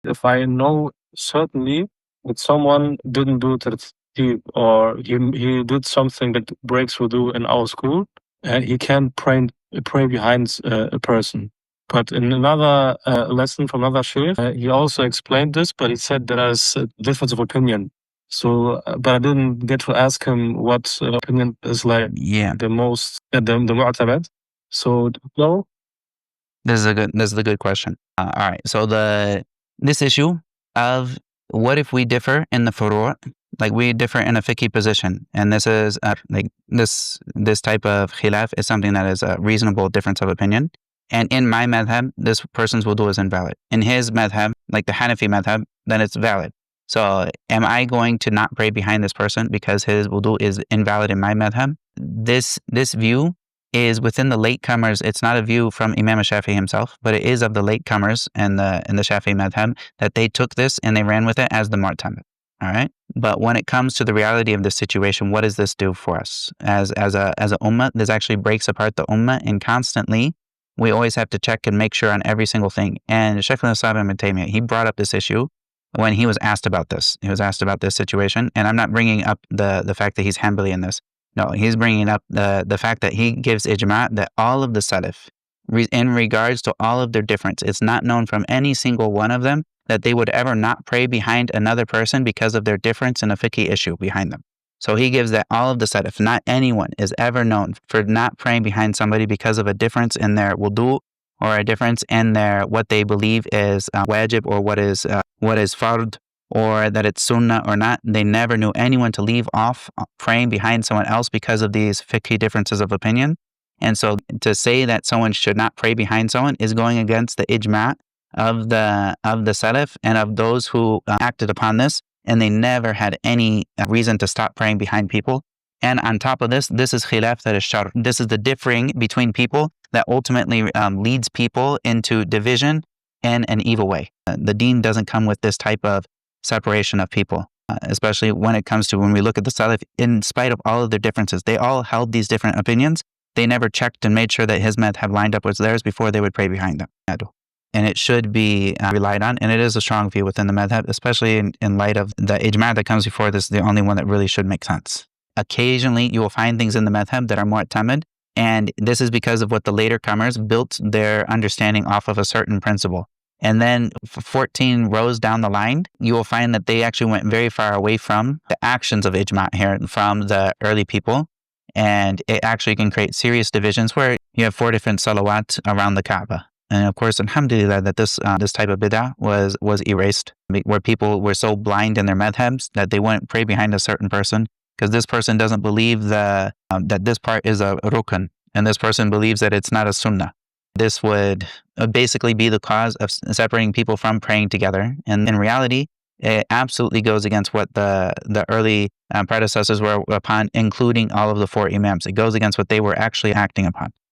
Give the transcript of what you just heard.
If I know certainly that someone didn't do tartib, or he did something that breaks wudu in our school, he can pray behind a person. But in another lesson from another sheikh, he also explained this, but he said there is a difference of opinion. So, but I didn't get to ask him what opinion is like the most, the mu'tamad. So, no. This is a good question. All right. So this issue of what if we differ in the furu', like we differ in a fiqhi position, and this is this type of khilaf is something that is a reasonable difference of opinion. And in my madhab, this person's wudu is invalid. In his madhab, like the Hanafi madhab, then it's valid. So am I going to not pray behind this person because his wudu is invalid in my madhab? This view is within the latecomers. It's not a view from Imam Shafi'i himself, but it is of the latecomers in the Shafi'i Madhhab, that they took this and they ran with it as the mu'tamad. All right. But when it comes to the reality of this situation, what does this do for us as a ummah? This actually breaks apart the ummah, and constantly we always have to check and make sure on every single thing. And Shaykh al-Islam ibn Taymiyyah, he brought up this issue when he was asked about this. He was asked about this situation, and I'm not bringing up the fact that he's Hanbali in this. No, he's bringing up the fact that he gives ijma' that all of the Salaf, in regards to all of their difference, it's not known from any single one of them that they would ever not pray behind another person because of their difference in a fiqhi issue behind them. So he gives that all of the Salaf, not anyone is ever known for not praying behind somebody because of a difference in their wudu, or a difference in their what they believe is wajib, or what is fard, or that it's sunnah or not. They never knew anyone to leave off praying behind someone else because of these fiqhi differences of opinion. And so to say that someone should not pray behind someone is going against the ijma' of the Salaf and of those who acted upon this, and they never had any reason to stop praying behind people. And on top of this, this is khilaf that is shar. This is the differing between people that ultimately leads people into division in an evil way. The deen doesn't come with this type of separation of people, especially when it comes to when we look at the Salaf. In spite of all of their differences, they all held these different opinions. They never checked and made sure that his madhab lined up with theirs before they would pray behind them. And it should be relied on, and it is a strong view within the madhab, especially in light of the ijma' that comes before this, the only one that really should make sense. Occasionally, you will find things in the madhab that are mu'tamad, and this is because of what the later comers built their understanding off of a certain principle. And then 14 rows down the line, you will find that they actually went very far away from the actions of ijma' here from the early people. And it actually can create serious divisions where you have 4 different salawat around the Kaʿbah. And of course, alhamdulillah, that this type of bid'ah was erased, where people were so blind in their madhabs that they wouldn't pray behind a certain person because this person doesn't believe that this part is a rukn, and this person believes that it's not a sunnah. This would basically be the cause of separating people from praying together. And in reality, it absolutely goes against what the early predecessors were upon, including all of the 4 imams. It goes against what they were actually acting upon.